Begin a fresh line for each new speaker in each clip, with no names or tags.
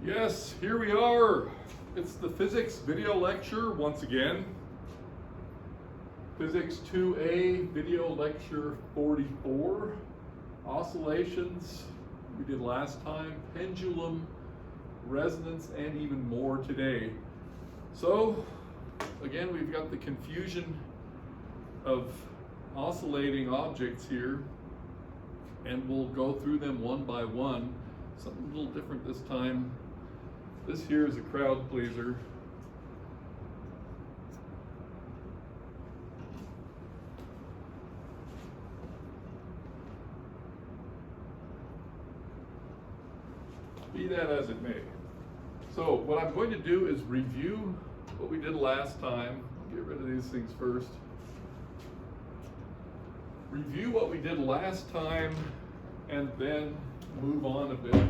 Yes, here we are. It's the physics video lecture once again. Physics 2A video lecture 44. Oscillations we did last time, pendulum, resonance, and even more today. So again, we've got the confusion of oscillating objects here, and we'll go through them one by one. Something a little different this time. This here is a crowd pleaser. Be that as it may. So what I'm going to do is review what we did last time. Get rid of these things first. Review what we did last time and then move on a bit.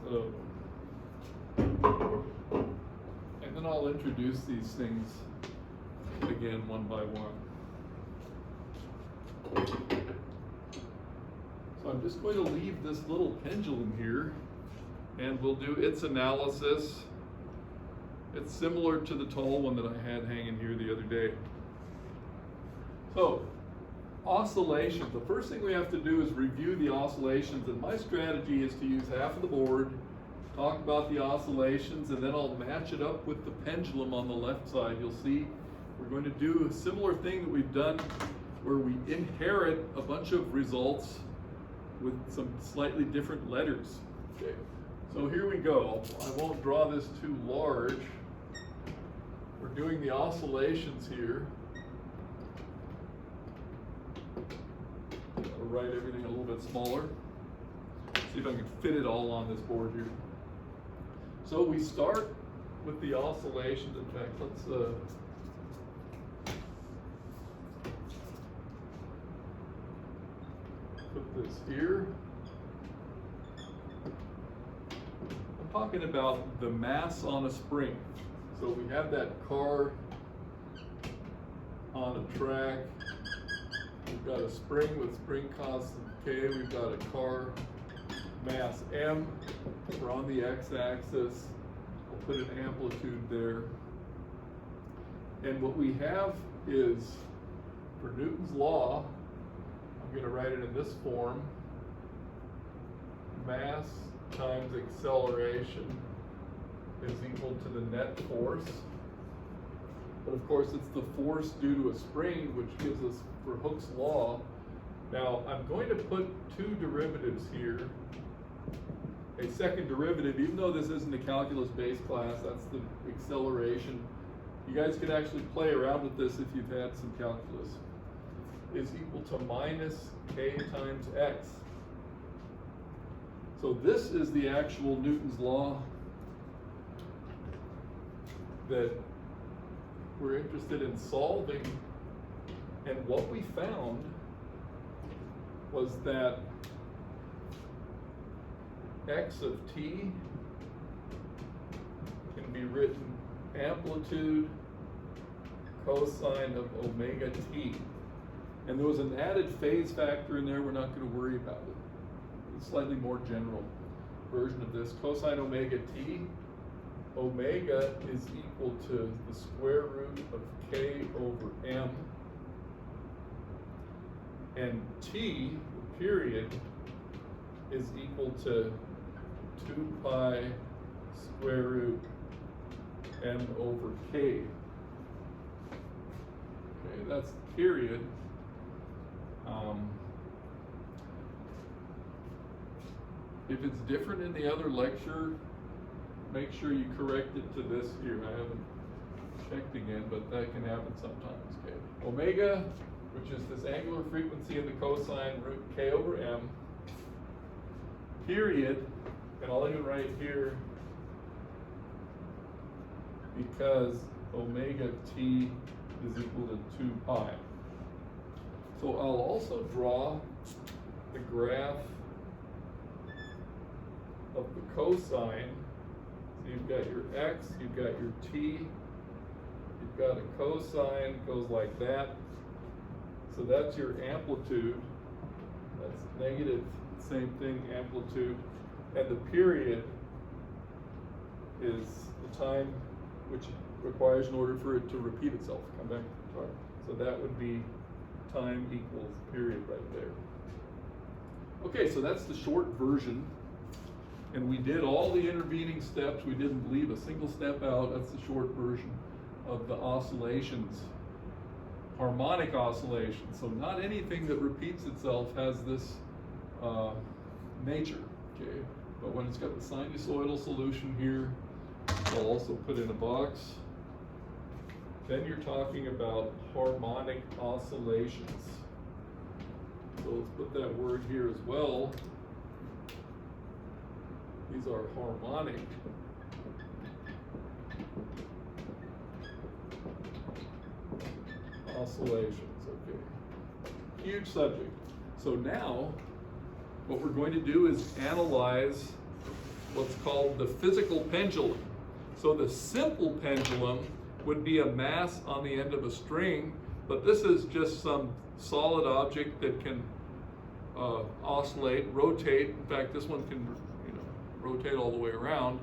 So, and then I'll introduce these things again one by one. So I'm just going to leave this little pendulum here and we'll do its analysis. It's similar to the tall one that I had hanging here the other day. So, oscillations. The first thing we have to do is review the oscillations, and my strategy is to use half of the board, talk about the oscillations, and then I'll match it up with the pendulum on the left side. You'll see we're going to do a similar thing that we've done where we inherit a bunch of results with some slightly different letters. Okay, so here we go. I won't draw this too large. We're doing the oscillations here. I'll write everything a little bit smaller. See if I can fit it all on this board here. So we start with the oscillations. In fact, let's put this here. I'm talking about the mass on a spring. So we have that car on a track. We've got a spring with spring constant K. We've got a car mass M. We're on the x-axis. We'll put an amplitude there. And what we have is, for Newton's law, I'm going to write it in this form: mass times acceleration is equal to the net force. But of course, it's the force due to a spring, which gives us, for Hooke's law. Now, I'm going to put two derivatives here. A second derivative, even though this isn't a calculus base class, that's the acceleration. You guys could actually play around with this if you've had some calculus. Is equal to minus k times x. So this is the actual Newton's law that we're interested in solving. And what we found was that x of t can be written amplitude cosine of omega t. And there was an added phase factor in there. We're not going to worry about it. It's a slightly more general version of this. Cosine omega t. Omega is equal to the square root of k over m. And t, period, is equal to 2 pi square root m over k. Okay, that's the period. If it's different in the other lecture, make sure you correct it to this here. I haven't checked again, but that can happen sometimes. Okay. Omega, which is this angular frequency in the cosine root k over m, period, and I'll even write here because omega t is equal to 2 pi. So I'll also draw the graph of the cosine. So you've got your x, you've got your t, you've got a cosine, goes like that. So that's your amplitude. That's negative, same thing, amplitude. and the period is the time which it requires in order for it to repeat itself, come back to the chart. So that would be time equals period right there. Okay, so that's the short version. And we did all the intervening steps. We didn't leave a single step out. That's the short version of the oscillations, harmonic oscillations. So not anything that repeats itself has this nature, okay? But when it's got the sinusoidal solution here, I'll also put in a box. Then you're talking about harmonic oscillations. So let's put that word here as well. These are harmonic oscillations, okay. Huge subject. So now, what we're going to do is analyze what's called the physical pendulum. So the simple pendulum would be a mass on the end of a string, but this is just some solid object that can oscillate, rotate. In fact, this one can, rotate all the way around.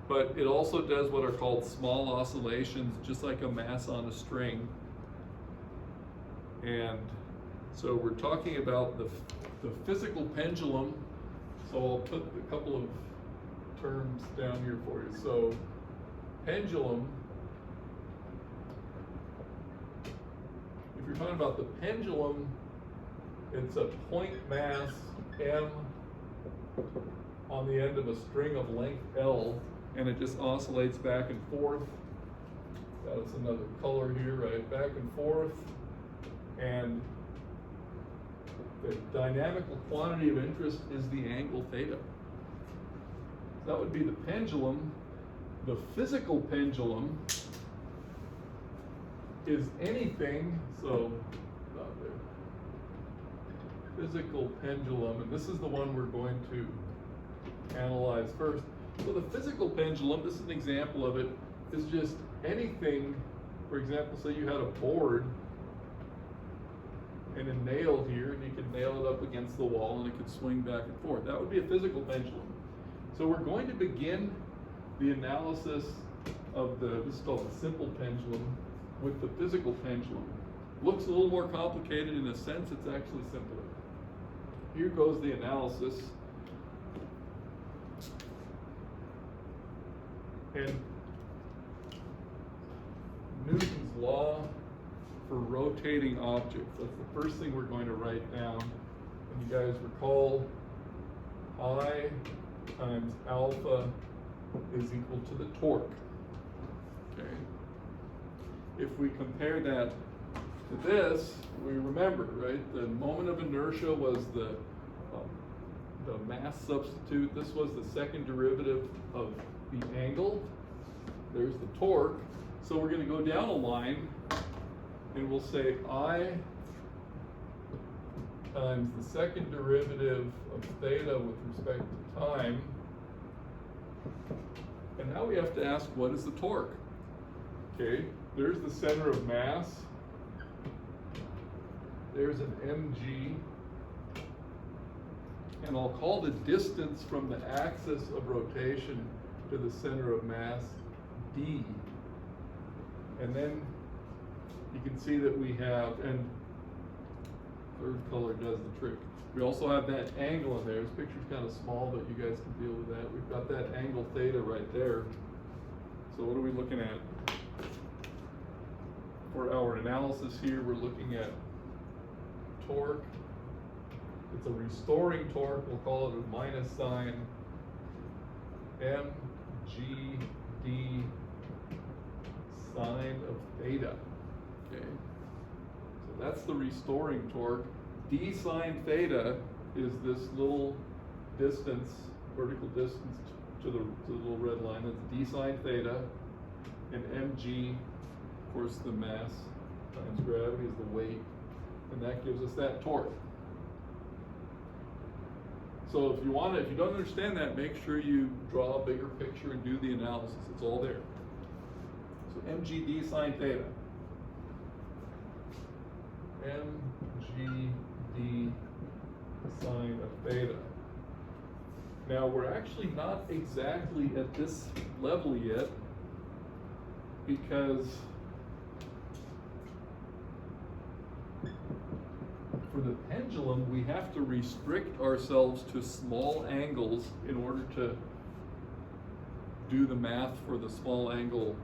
But it also does what are called small oscillations, just like a mass on a string. And so we're talking about the physical pendulum. So I'll put a couple of terms down here for you. So pendulum, if you're talking about the pendulum, it's a point mass M on the end of a string of length L, and it just oscillates back and forth. That's another color here, right? Back and forth. And the dynamical quantity of interest is the angle theta. So that would be the pendulum. The physical pendulum is anything, so not there. Physical pendulum, and this is the one we're going to analyze first. So the physical pendulum, this is an example of it, is just anything. For example, say you had a board and a nail here, and you could nail it up against the wall and it could swing back and forth. That would be a physical pendulum. So we're going to begin the analysis of this is called the simple pendulum, with the physical pendulum. Looks a little more complicated. In a sense, it's actually simpler. Here goes the analysis. And Newton's law for rotating objects. That's the first thing we're going to write down. And you guys recall I times alpha is equal to the torque. Okay. If we compare that to this, we remember, right? The moment of inertia was the mass substitute. This was the second derivative of the angle. There's the torque. So we're going to go down a line and we'll say I times the second derivative of theta with respect to time. And now we have to ask, what is the torque? Okay, there's the center of mass. There's an mg. And I'll call the distance from the axis of rotation to the center of mass d. And then you can see that we have, and third color does the trick. We also have that angle in there. This picture's kind of small, but you guys can deal with that. We've got that angle theta right there. So what are we looking at? For our analysis here, we're looking at torque. It's a restoring torque. We'll call it a minus sign mgd sine of theta. Okay. So that's the restoring torque. D sine theta is this little distance, vertical distance to the little red line. That's D sine theta. And mg, of course, the mass times gravity is the weight. And that gives us that torque. So if you don't understand that, make sure you draw a bigger picture and do the analysis. It's all there. So mgd sine theta. mgd sine of theta. Now, we're actually not exactly at this level yet, because for the pendulum, we have to restrict ourselves to small angles in order to do the math for the small angle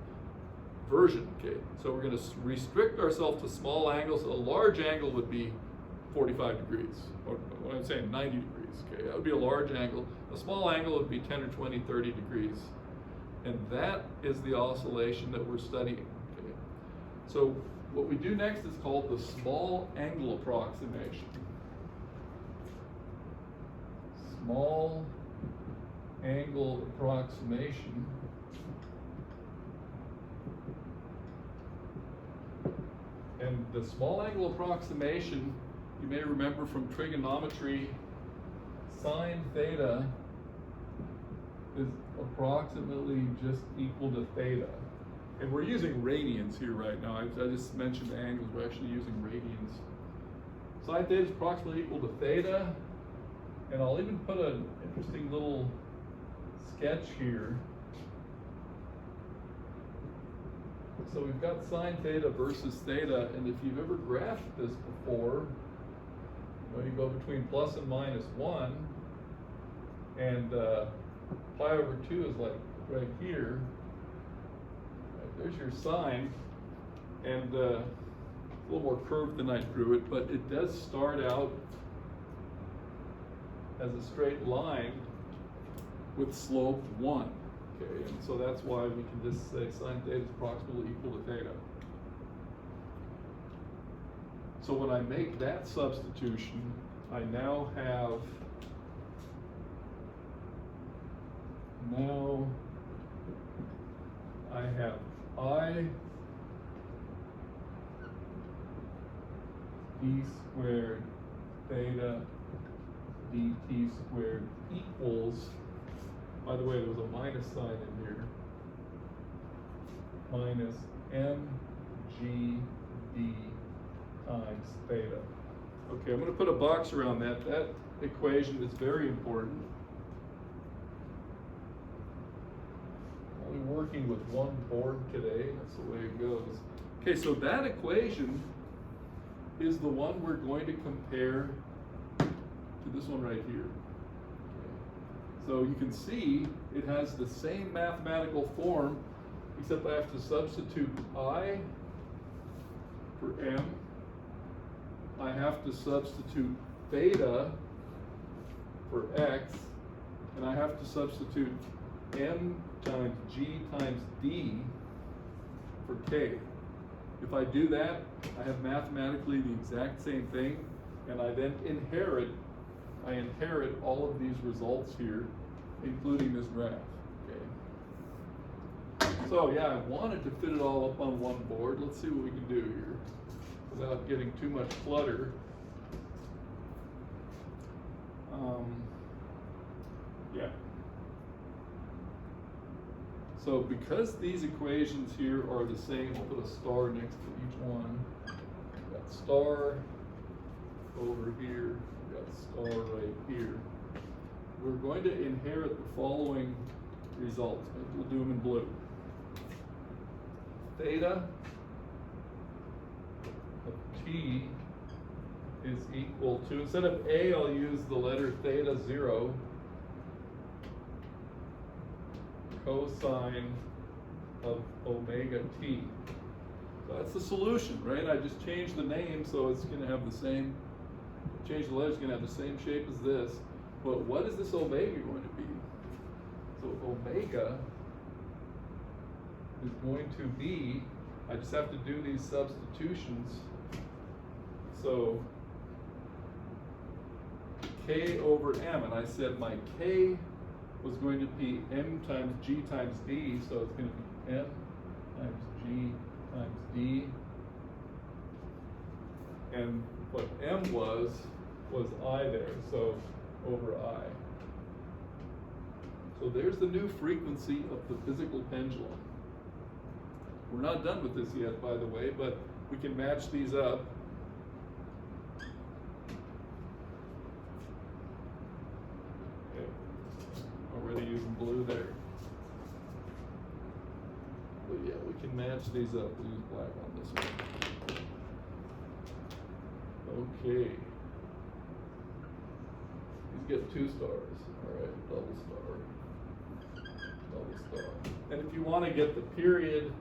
version, okay? So we're going to restrict ourselves to small angles. A large angle would be 45 degrees, or what I'm saying, 90 degrees, okay? That would be a large angle. A small angle would be 10 or 20, 30 degrees. And that is the oscillation that we're studying, okay? So what we do next is called the small angle approximation. Small angle approximation. And the small angle approximation, you may remember from trigonometry, sine theta is approximately just equal to theta. And we're using radians here right now. I just mentioned angles, we're actually using radians. Sine theta is approximately equal to theta. And I'll even put an interesting little sketch here. So we've got sine theta versus theta, and if you've ever graphed this before, you go between plus and minus 1, and pi over 2 is like right here. Right, there's your sine, and a little more curved than I drew it, but it does start out as a straight line with slope 1. Okay, and so that's why we can just say sine theta is approximately equal to theta. So when I make that substitution, I now have I d squared theta dt squared equals, by the way, there was a minus sign in here, minus mgd times theta. Okay, I'm going to put a box around that. That equation is very important. Only working with one board today, that's the way it goes. Okay, so that equation is the one we're going to compare to this one right here. So you can see it has the same mathematical form, except I have to substitute I for m. I have to substitute theta for x, and I have to substitute m times g times d for k. If I do that, I have mathematically the exact same thing, and I then inherit all of these results here, including this graph. Okay. So yeah, I wanted to fit it all up on one board. Let's see what we can do here without getting too much clutter. Yeah. So because these equations here are the same, I'll put a star next to each one. We've got star over here, we've got star right here. We're going to inherit the following results. Maybe we'll do them in blue. Theta of t is equal to, instead of a, I'll use the letter theta 0, cosine of omega t. So that's the solution, right? I just changed the name, so it's going to have the same, change the letter, it's going to have the same shape as this. But what is this omega going to be? So omega is going to be, I just have to do these substitutions. So k over m, and I said my k was going to be m times g times d, so it's going to be m times g times d. And what m was I there, so over I. So there's the new frequency of the physical pendulum. We're not done with this yet, by the way, but we can match these up. Okay. match these up. We'll use black on this one. Okay. These get 2 stars. All right, double star. And if you want to get the period,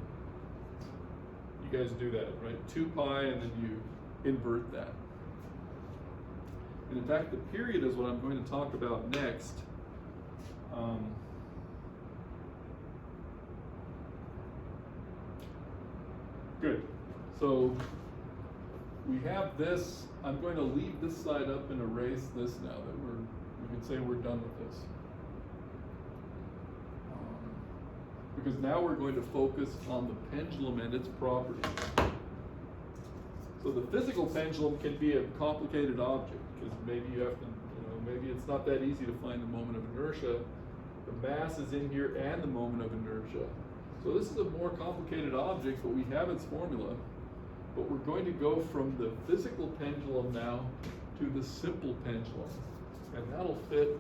you guys do that, right? 2 pi, and then you invert that. And in fact, the period is what I'm going to talk about next. Good. So we have this. I'm going to leave this side up and erase this now that we can say we're done with this. Because now we're going to focus on the pendulum and its properties. So the physical pendulum can be a complicated object because maybe you have to, maybe it's not that easy to find the moment of inertia. The mass is in here and the moment of inertia. So this is a more complicated object, but we have its formula. But we're going to go from the physical pendulum now to the simple pendulum. And that'll fit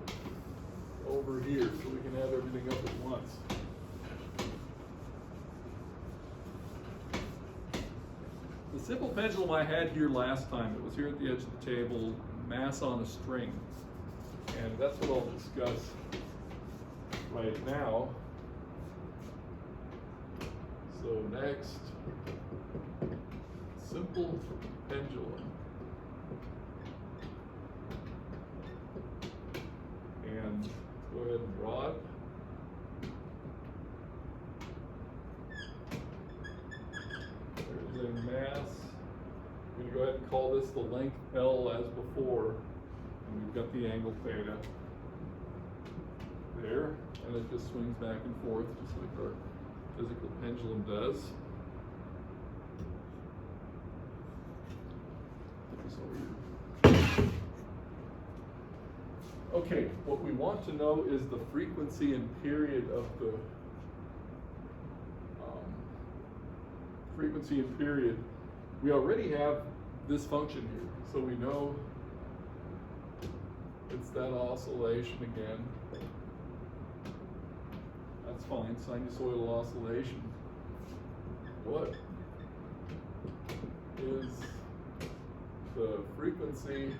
over here so we can have everything up at once. The simple pendulum I had here last time, it was here at the edge of the table, mass on a string. And that's what I'll discuss right now. So next, simple pendulum. And go ahead and draw it. There's a mass. I'm going to go ahead and call this the length L as before. And we've got the angle theta there. And it just swings back and forth just like our physical pendulum does. Put this over here. Okay, what we want to know is the frequency and period of the frequency and period. We already have this function here, so we know it's that oscillation again. That's fine, sinusoidal oscillation. What is the frequency,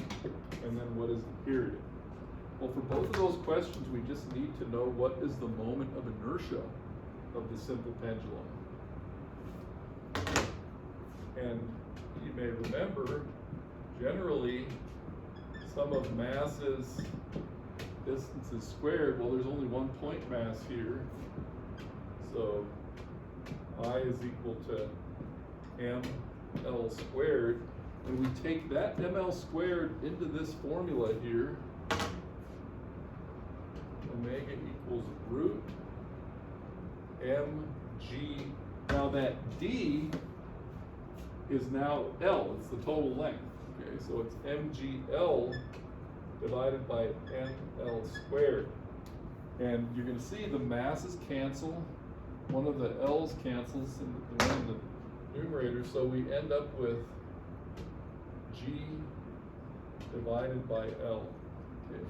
and then what is the period? Well, for both of those questions, we just need to know what is the moment of inertia of the simple pendulum. And you may remember, generally, sum of masses, distance is squared. Well, there's only one point mass here. So I is equal to ml squared. And we take that ml squared into this formula here. Omega equals root mg. Now that d is now L, it's the total length. Okay, so it's mgl divided by ml squared. And you're going to see the masses cancel. One of the L's cancels in one of the numerators, so we end up with G divided by L. Okay.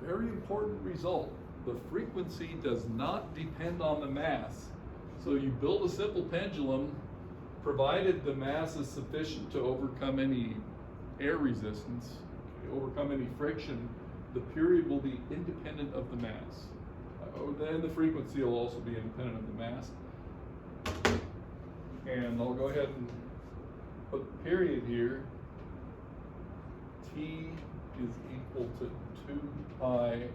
Very important result. The frequency does not depend on the mass. So you build a simple pendulum, provided the mass is sufficient to overcome any air resistance, overcome any friction, the period will be independent of the mass. Then the frequency will also be independent of the mass. And I'll go ahead and put the period here. T is equal to 2 pi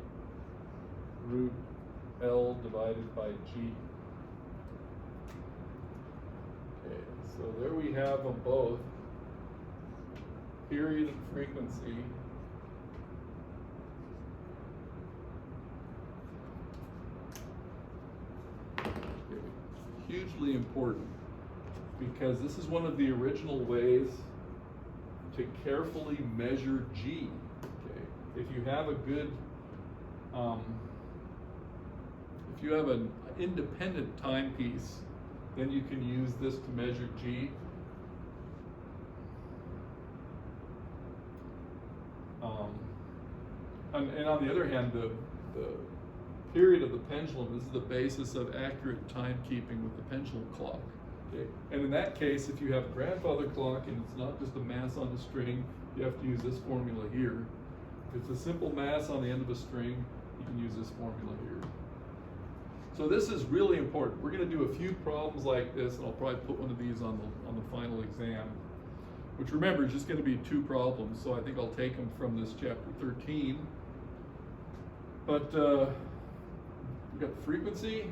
root L divided by G. Okay, so there we have them both. Period and frequency. Hugely important, because this is one of the original ways to carefully measure G. Okay, if you have a good, if you have an independent timepiece, then you can use this to measure G. And on the other hand, the period of the pendulum is the basis of accurate timekeeping with the pendulum clock. Okay? And in that case, if you have a grandfather clock and it's not just a mass on a string, you have to use this formula here. If it's a simple mass on the end of a string, you can use this formula here. So this is really important. We're going to do a few problems like this, and I'll probably put one of these on the final exam, which remember is just going to be 2 problems. So I think I'll take them from this chapter 13. But we've got the frequency,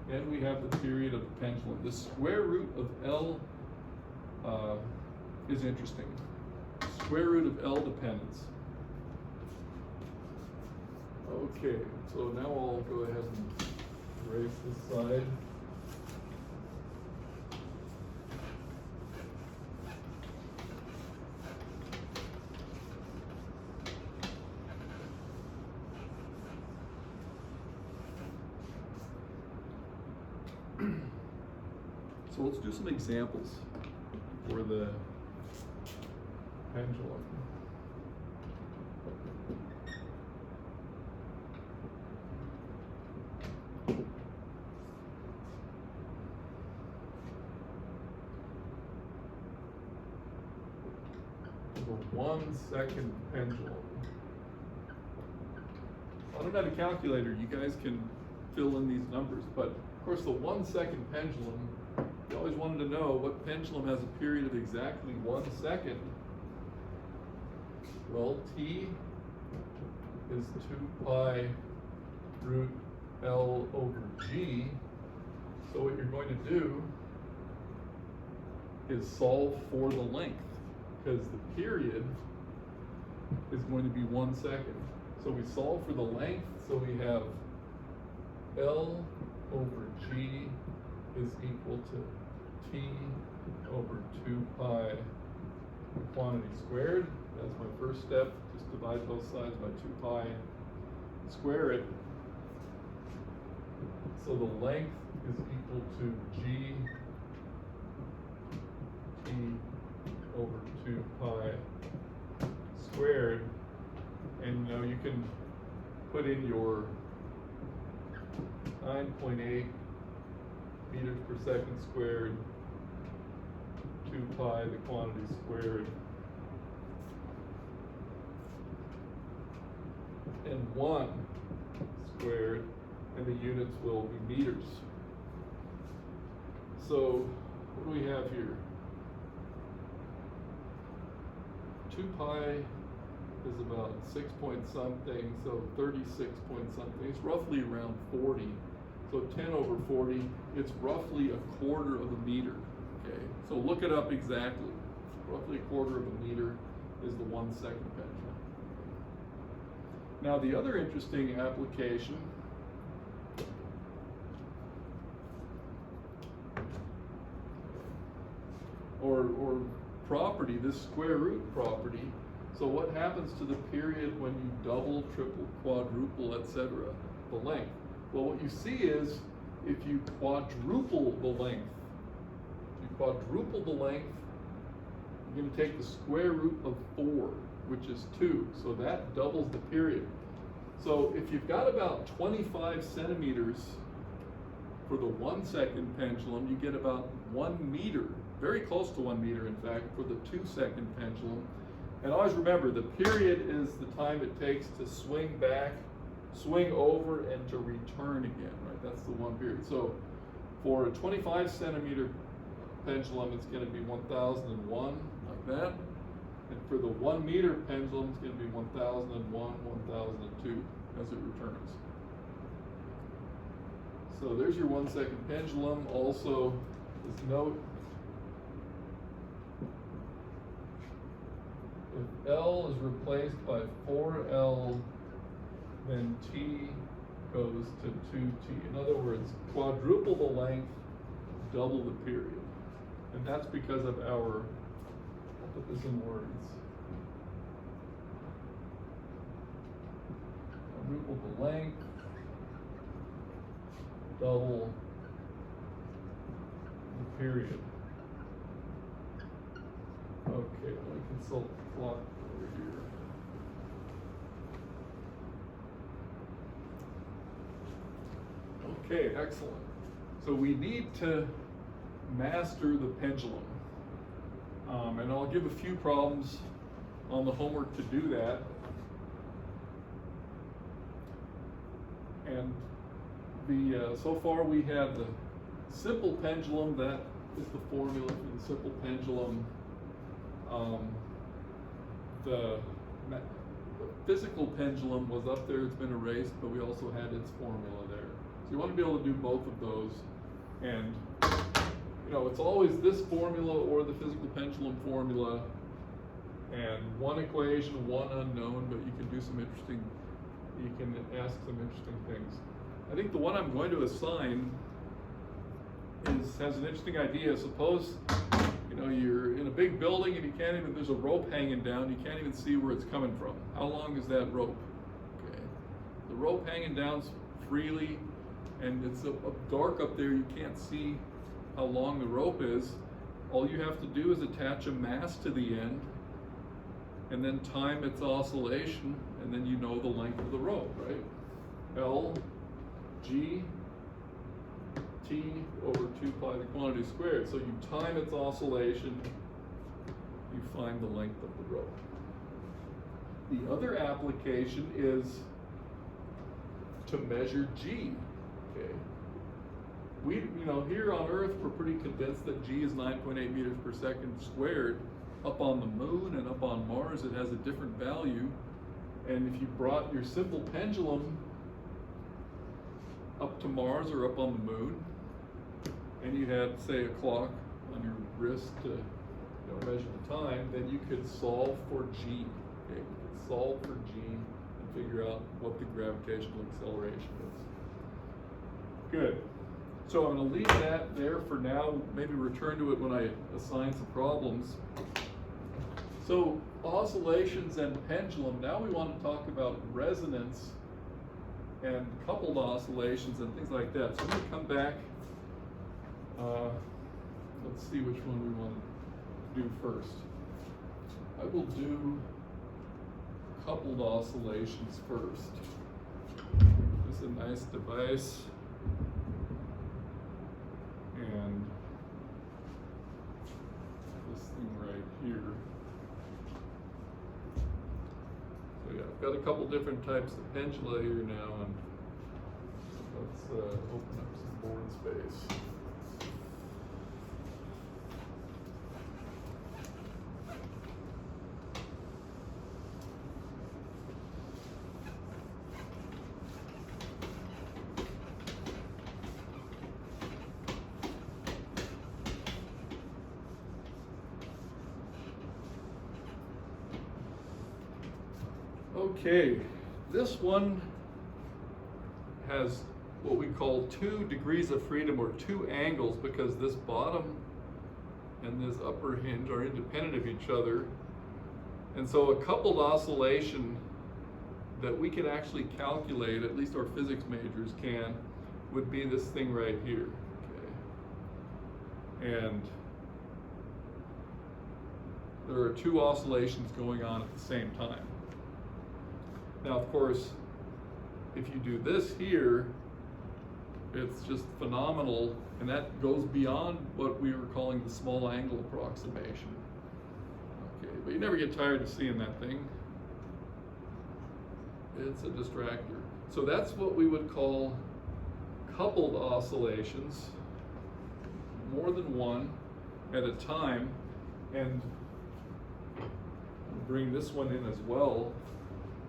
and we have the period of the pendulum. The square root of L is interesting. Square root of L dependence. Okay, so now I'll go ahead and erase this side. So let's do some examples for the pendulum. The 1 second pendulum. I don't have a calculator. You guys can fill in these numbers, but of course the 1 second pendulum, you always wanted to know what pendulum has a period of exactly 1 second. Well, T is 2 pi root L over G. So what you're going to do is solve for the length, because the period is going to be 1 second. So we solve for the length, so we have L over G is equal to T over 2 pi quantity squared. That's my first step. Just divide both sides by 2 pi, square it. So the length is equal to G T over 2 pi squared. And you know, you can put in your 9.8 meters per second squared, 2 pi, the quantity squared, and 1 squared, and the units will be meters. So what do we have here? 2 pi is about 6 point something, so 36 point something. It's roughly around 40. So 10 over 40, it's roughly 1/4 of a meter. Okay, so look it up exactly. Roughly 1/4 of a meter is the 1 second pendulum. Now the other interesting application or property, this square root property. So what happens to the period when you double, triple, quadruple, etc., the length? Well, what you see is if you quadruple the length, you're going to take the square root of 4, which is 2. So that doubles the period. So if you've got about 25 centimeters for the 1 second pendulum, you get about 1 meter, very close to 1 meter in fact, for the 2 second pendulum. And always remember, the period is the time it takes to swing back, swing over, and to return again, right? That's the 1 period. So for a 25 centimeter pendulum, it's going to be 1001, like that. And for the 1 meter pendulum, it's going to be 1001, 1002 as it returns. So there's your 1 second pendulum. Also, just note, if L is replaced by 4L, then T goes to 2T. In other words, quadruple the length, double the period. And that's because of our, I'll put this in words. Quadruple the length, double the period. Okay, let me consult the clock over here. Okay, excellent. So we need to master the pendulum. And I'll give a few problems on the homework to do that. And so far we have the simple pendulum. That is the formula for the simple pendulum. The physical pendulum was up there, it's been erased, but we also had its formula there. So you want to be able to do both of those. And it's always this formula or the physical pendulum formula, and one equation, one unknown, but you can ask some interesting things. I think the one I'm going to assign has an interesting idea. Suppose you're in a big building and there's a rope hanging down, you can't even see where it's coming from. How long is that rope? Okay. The rope hanging down freely, and it's dark up there, you can't see how long the rope is. All you have to do is attach a mass to the end and then time its oscillation, and then you know the length of the rope, right? L G T over 2 pi the quantity squared. So you time its oscillation, you find the length of the rope. The other application is to measure G. Okay. We, here on Earth, we're pretty convinced that G is 9.8 meters per second squared. Up on the moon and up on Mars, it has a different value. And if you brought your simple pendulum up to Mars or up on the moon, and you had, say, a clock on your wrist to measure the time, then you could solve for G. Okay? You could solve for G and figure out what the gravitational acceleration is. Good. So I'm going to leave that there for now, maybe return to it when I assign some problems. So oscillations and pendulum. Now we want to talk about resonance and coupled oscillations and things like that. So I'm going to come back. Let's see which one we want to do first. I will do coupled oscillations first. This is a nice device. And this thing right here. So yeah, I've got a couple different types of pendula here now, and let's open up some board space. Okay, this one has what we call 2 degrees of freedom, or 2 angles, because this bottom and this upper hinge are independent of each other. And so a coupled oscillation that we can actually calculate, at least our physics majors can, would be this thing right here. Okay. And there are 2 oscillations going on at the same time. Now, of course, if you do this here, it's just phenomenal, and that goes beyond what we were calling the small angle approximation. Okay, but you never get tired of seeing that thing. It's a distractor. So that's what we would call coupled oscillations, more than one at a time. And I'll bring this one in as well.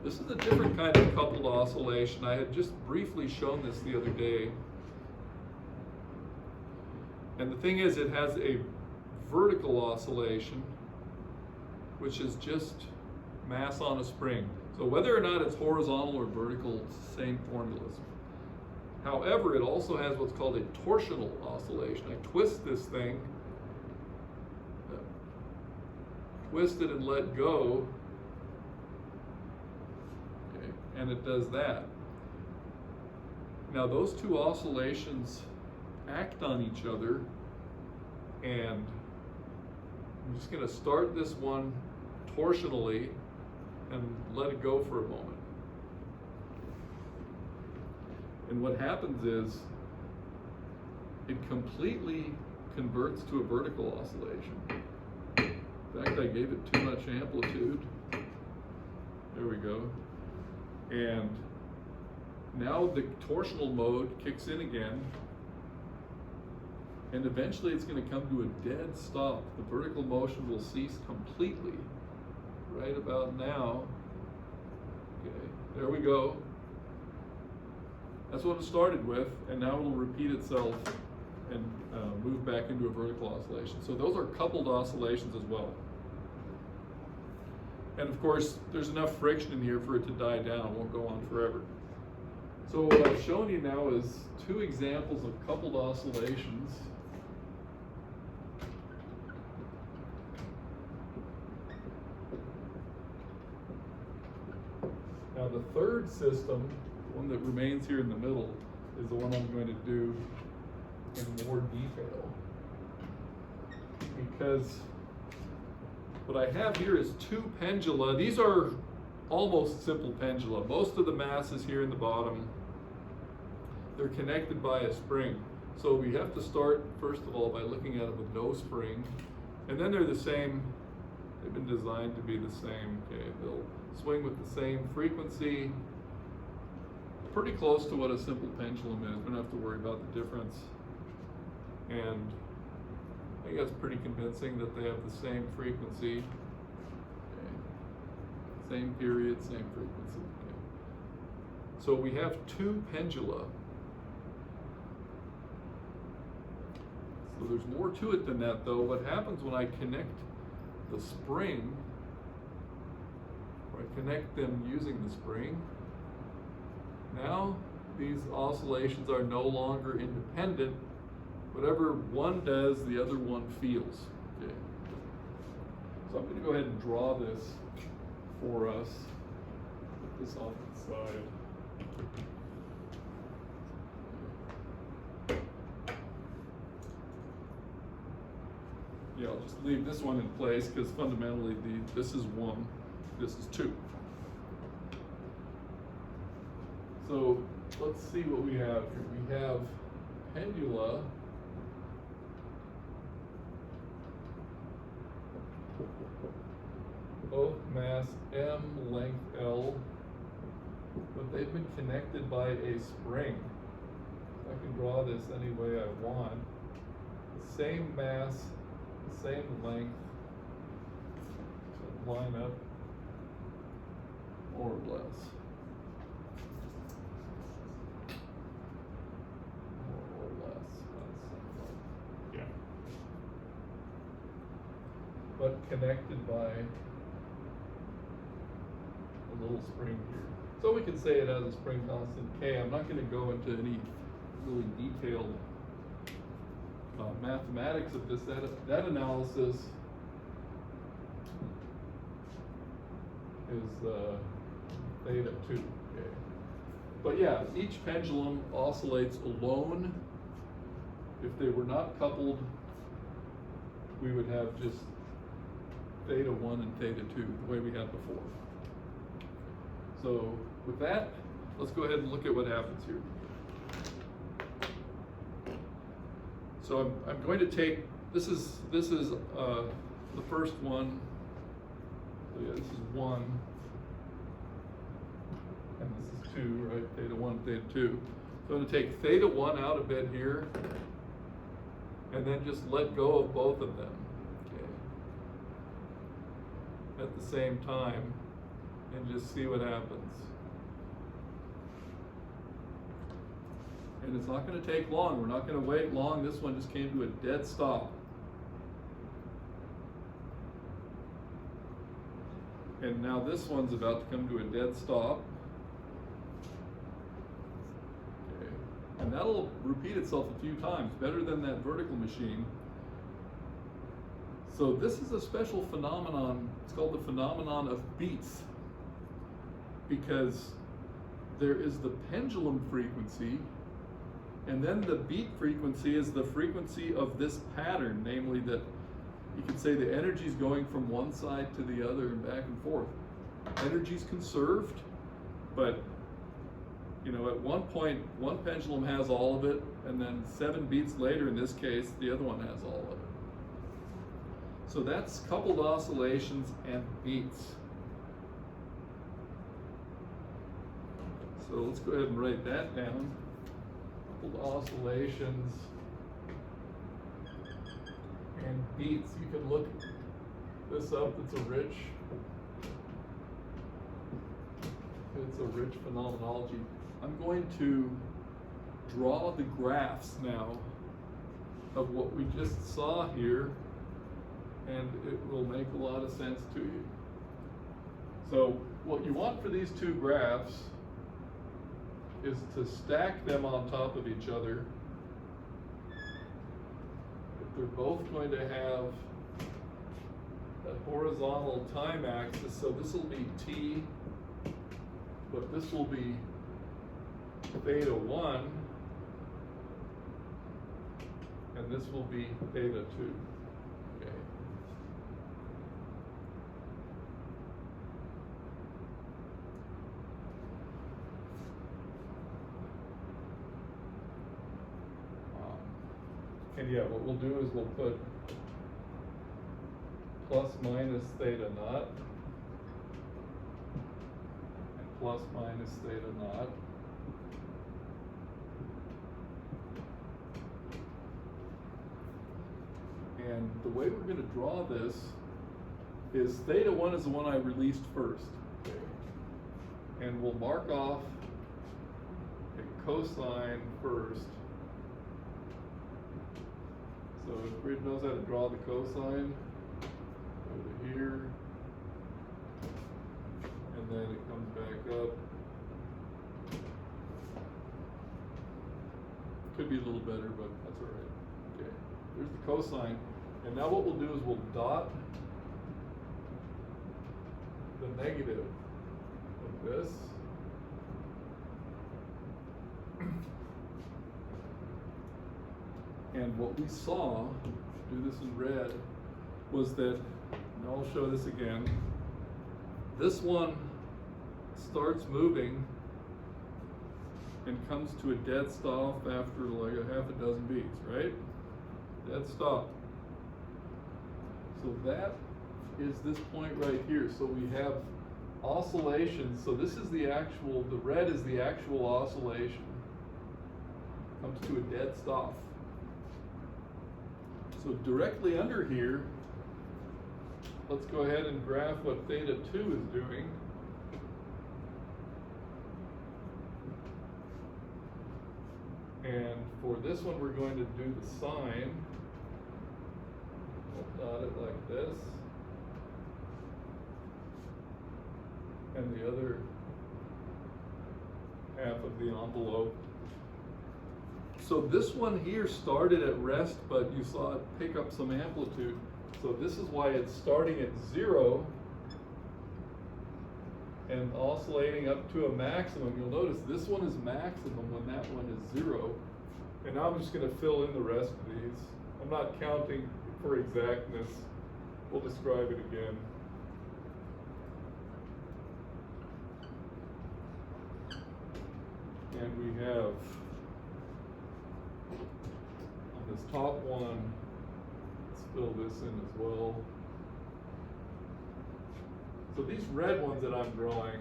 This is a different kind of coupled oscillation. I had just briefly shown this the other day. And the thing is, it has a vertical oscillation, which is just mass on a spring. So whether or not it's horizontal or vertical, it's the same formulas. However, it also has what's called a torsional oscillation. I twist this thing, twist it and let go, and it does that. Now those 2 oscillations act on each other, and I'm just going to start this one torsionally and let it go for a moment. And what happens is it completely converts to a vertical oscillation. In fact, I gave it too much amplitude. There we go. And now the torsional mode kicks in again, and eventually it's going to come to a dead stop. The vertical motion will cease completely right about now. Okay, there we go. That's what it started with, and now it'll repeat itself and move back into a vertical oscillation. So those are coupled oscillations as well. And of course, there's enough friction in here for it to die down. It won't go on forever. So what I've shown you now is two examples of coupled oscillations. Now the third system, the one that remains here in the middle, is the one I'm going to do in more detail. Because what I have here is two pendula. These are almost simple pendula. Most of the mass is here in the bottom. They're connected by a spring. So we have to start, first of all, by looking at it with no spring. And then they're the same. They've been designed to be the same. Okay, they'll swing with the same frequency. Pretty close to what a simple pendulum is. We don't have to worry about the difference. And I think that's pretty convincing that they have the same frequency. Okay. Same period, same frequency. Okay. So we have two pendula. So there's more to it than that, though. What happens when I connect the spring, or I connect them using the spring, now these oscillations are no longer independent. Whatever one does, the other one feels. Okay. So I'm going to go ahead and draw this for us. Put this on the side. Yeah, I'll just leave this one in place because fundamentally this is one, this is two. So let's see what we have here. We have pendula. Both mass M, length L, but they've been connected by a spring. I can draw this any way I want. The same mass, the same length, so line up more or less. More or less. Yeah. But connected by a little spring here. So we can say it has a spring constant K. I'm not going to go into any really detailed mathematics of this. That analysis is theta 2. Okay. But yeah, each pendulum oscillates alone. If they were not coupled, we would have just theta 1 and theta 2, the way we had before. So with that, let's go ahead and look at what happens here. So I'm going to take, this is the first one. So yeah, this is 1, and this is 2, right? Theta 1, theta 2. So I'm going to take theta 1 out a bit here, and then just let go of both of them, okay, at the same time, and just see what happens. And it's not going to take long. We're not going to wait long. This one just came to a dead stop. And now this one's about to come to a dead stop. Okay. And that'll repeat itself a few times, better than that vertical machine. So this is a special phenomenon. It's called the phenomenon of beats, because there is the pendulum frequency, and then the beat frequency is the frequency of this pattern, namely that you could say the energy is going from one side to the other and back and forth. Energy is conserved, but you know, at one point, one pendulum has all of it, and then 7 beats later, in this case, the other one has all of it. So that's coupled oscillations and beats. So let's go ahead and write that down. Coupled oscillations and beats. You can look this up. It's a rich phenomenology. I'm going to draw the graphs now of what we just saw here, and it will make a lot of sense to you. So what you want for these two graphs is to stack them on top of each other. If they're both going to have a horizontal time axis, so this will be t, but this will be theta 1, and this will be theta 2. Okay. And yeah, what we'll do is we'll put plus minus theta naught and plus minus theta naught. And the way we're going to draw this is theta 1 is the one I released first. Okay. And we'll mark off a cosine first. So if Grid knows how to draw the cosine, go to here, and then it comes back up. Could be a little better, but that's all right. Okay, there's the cosine. And now what we'll do is we'll dot the negative of this. And what we saw, do this in red, was that, and I'll show this again, this one starts moving and comes to a dead stop after like a half a dozen beats, right? Dead stop. So that is this point right here. So we have oscillations. So this is the actual, the red is the actual oscillation. Comes to a dead stop. So directly under here, let's go ahead and graph what theta 2 is doing. And for this one, we're going to do the sine. We'll dot it like this. And the other half of the envelope. So this one here started at rest, but you saw it pick up some amplitude. So this is why it's starting at 0 and oscillating up to a maximum. You'll notice this one is maximum when that one is 0. And now I'm just going to fill in the rest of these. I'm not counting for exactness. We'll describe it again. And we have this top one, let's fill this in as well. So these red ones that I'm drawing,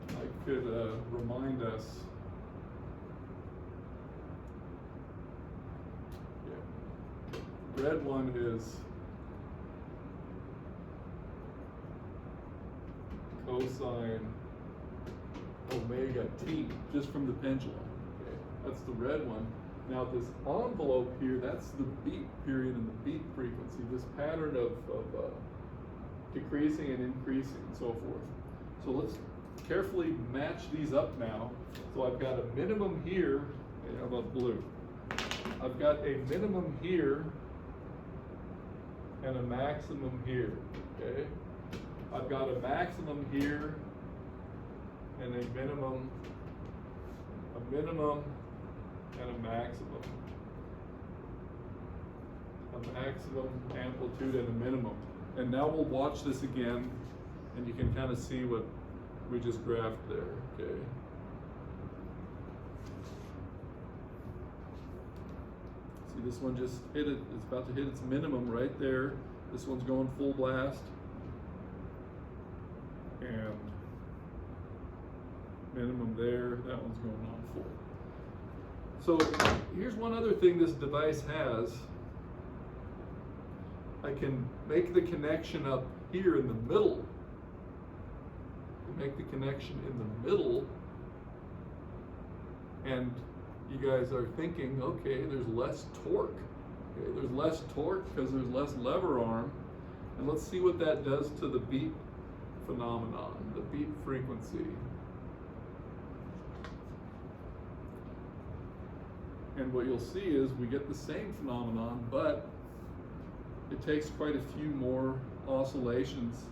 I could remind us. Yeah. Red one is cosine omega t, just from the pendulum. That's the red one. Now this envelope here, that's the beat period and the beat frequency, this pattern of decreasing and increasing and so forth. So let's carefully match these up now. So I've got a minimum here, okay, how about blue? I've got a minimum here and a maximum here, okay? I've got a maximum here and a minimum, and a maximum amplitude and a minimum. And now we'll watch this again, and you can kind of see what we just graphed there, okay? See, this one just hit it, it's about to hit its minimum right there. This one's going full blast. And minimum there, that one's going on full. So here's one other thing this device has. I can make the connection up here in the middle. Make the connection in the middle, and you guys are thinking, okay, there's less torque. Okay, there's less torque because there's less lever arm. And let's see what that does to the beat phenomenon, the beat frequency. And what you'll see is we get the same phenomenon, but it takes quite a few more oscillations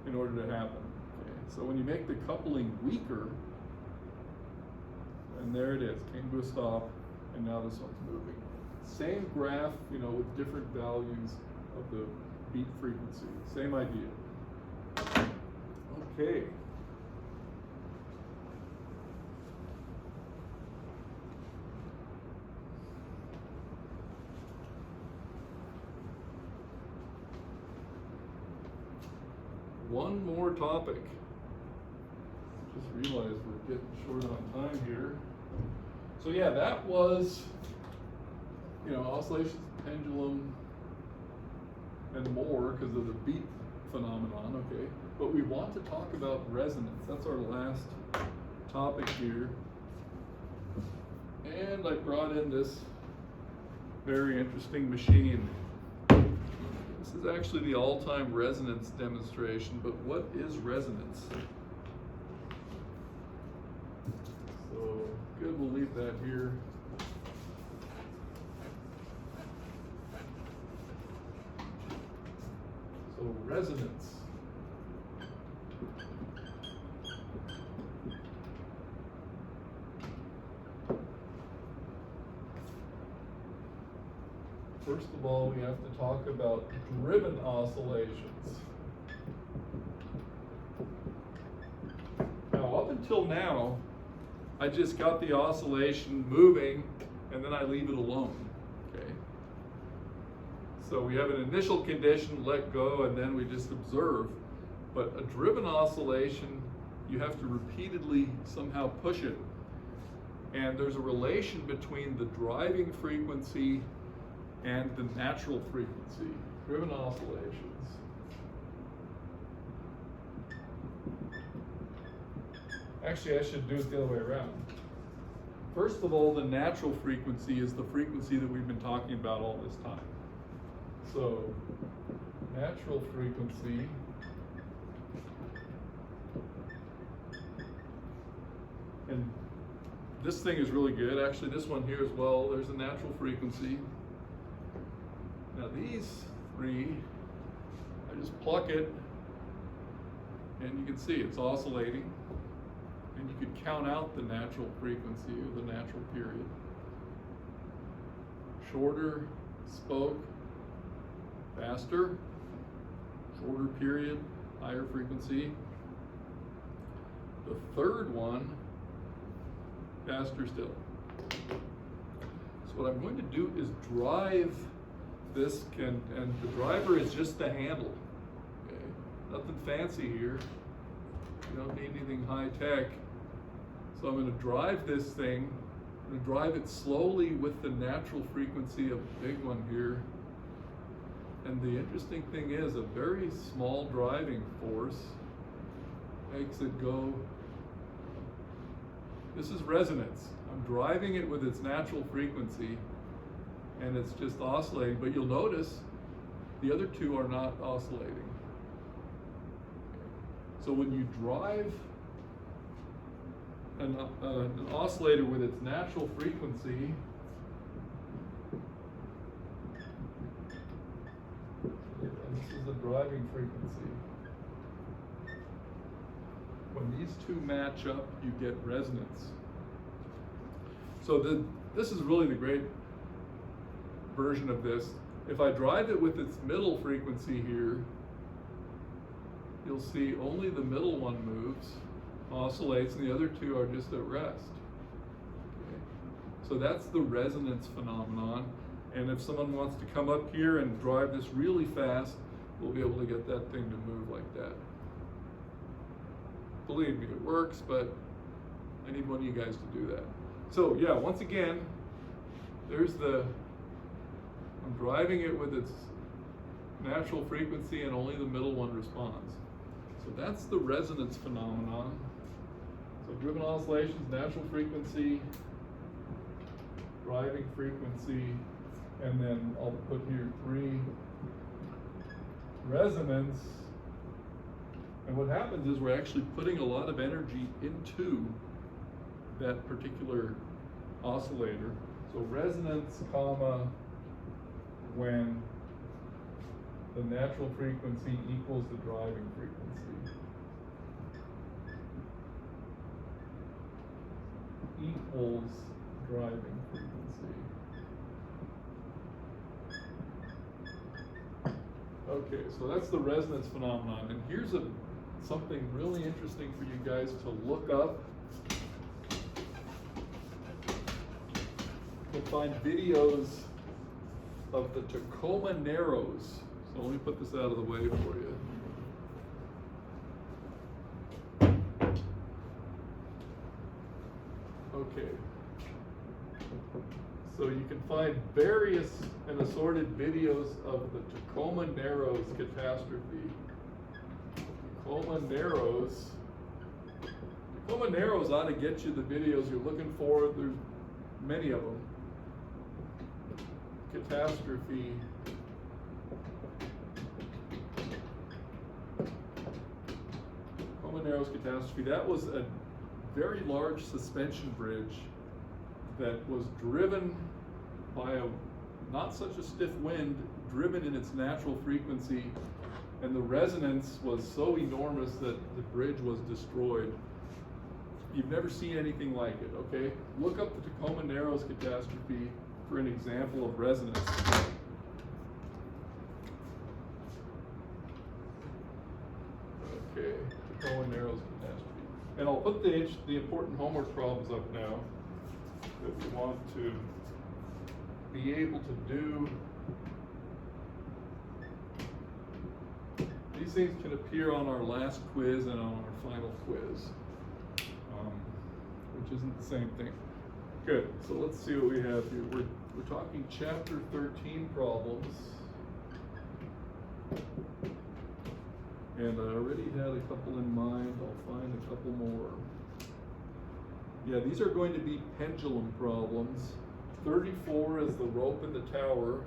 in order to happen. Okay? So when you make the coupling weaker, and there it is, came to a stop, and now this one's moving. Same graph, you know, with different values of the beat frequency. Same idea. Okay. One more topic. Just realized we're getting short on time here. So yeah, that was, you know, oscillations, pendulum, and more because of the beat phenomenon, okay? But we want to talk about resonance. That's our last topic here. And I brought in this very interesting machine. This is actually the all-time resonance demonstration, but what is resonance? So, good, we'll leave that here. So, resonance. First of all, we have to talk about driven oscillations. Now, up until now, I just got the oscillation moving and then I leave it alone, okay? So we have an initial condition, let go, and then we just observe. But a driven oscillation, you have to repeatedly somehow push it. And there's a relation between the driving frequency and the natural frequency, driven oscillations. Actually, I should do it the other way around. First of all, the natural frequency is the frequency that we've been talking about all this time. So, natural frequency and this thing is really good. Actually, this one here as well, there's a natural frequency. Now these three, I just pluck it, and you can see it's oscillating, and you could count out the natural frequency or the natural period. Shorter spoke, faster, shorter period, higher frequency. The third one, faster still. So what I'm going to do is drive this, and the driver is just the handle. Okay? Nothing fancy here. You don't need anything high tech. So I'm going to drive this thing. I'm going to drive it slowly with the natural frequency of the big one here. And the interesting thing is a very small driving force makes it go. This is resonance. I'm driving it with its natural frequency, and it's just oscillating. But you'll notice the other two are not oscillating. So when you drive an oscillator with its natural frequency, and this is the driving frequency. When these two match up, you get resonance. So this is really the great version of this. If I drive it with its middle frequency here, you'll see only the middle one moves, oscillates, and the other two are just at rest. Okay. So that's the resonance phenomenon. And if someone wants to come up here and drive this really fast, we'll be able to get that thing to move like that. Believe me, it works, but I need one of you guys to do that. So yeah, once again, there's I'm driving it with its natural frequency and only the middle one responds. So that's the resonance phenomenon. So driven oscillations, natural frequency, driving frequency, and then I'll put here 3 resonance. And what happens is we're actually putting a lot of energy into that particular oscillator. So resonance, comma, when the natural frequency equals the driving frequency. Equals driving frequency. Okay, so that's the resonance phenomenon. And here's something really interesting for you guys to look up. You'll find videos of the Tacoma Narrows. So let me put this out of the way for you. Okay. So you can find various and assorted videos of the Tacoma Narrows catastrophe. Tacoma Narrows. Tacoma Narrows ought to get you the videos you're looking for. There's many of them. Catastrophe. Tacoma Narrows catastrophe. That was a very large suspension bridge that was driven by not such a stiff wind, driven in its natural frequency, and the resonance was so enormous that the bridge was destroyed. You've never seen anything like it, okay? Look up the Tacoma Narrows catastrophe for an example of resonance. Okay, Tacoma Narrows catastrophe. And I'll put the important homework problems up now that we want to be able to do. These things can appear on our last quiz and on our final quiz, which isn't the same thing. Good, so let's see what we have here. We're talking chapter 13 problems. And I already had a couple in mind. I'll find a couple more. Yeah, these are going to be pendulum problems. 34 is the rope in the tower.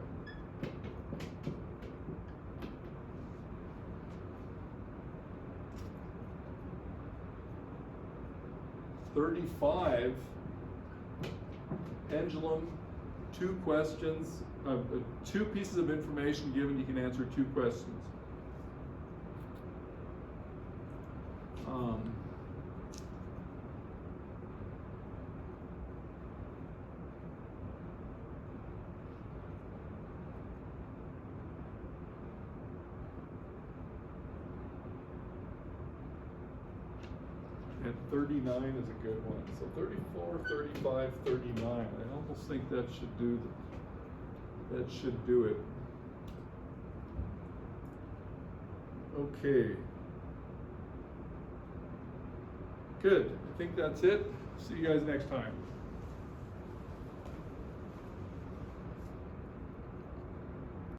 $35, pendulum, 2 questions, 2 pieces of information given, you can answer 2 questions. And 39 is a good one. So 34, 35, 39. I almost think that should do it. Okay. Good. I think that's it. See you guys next time.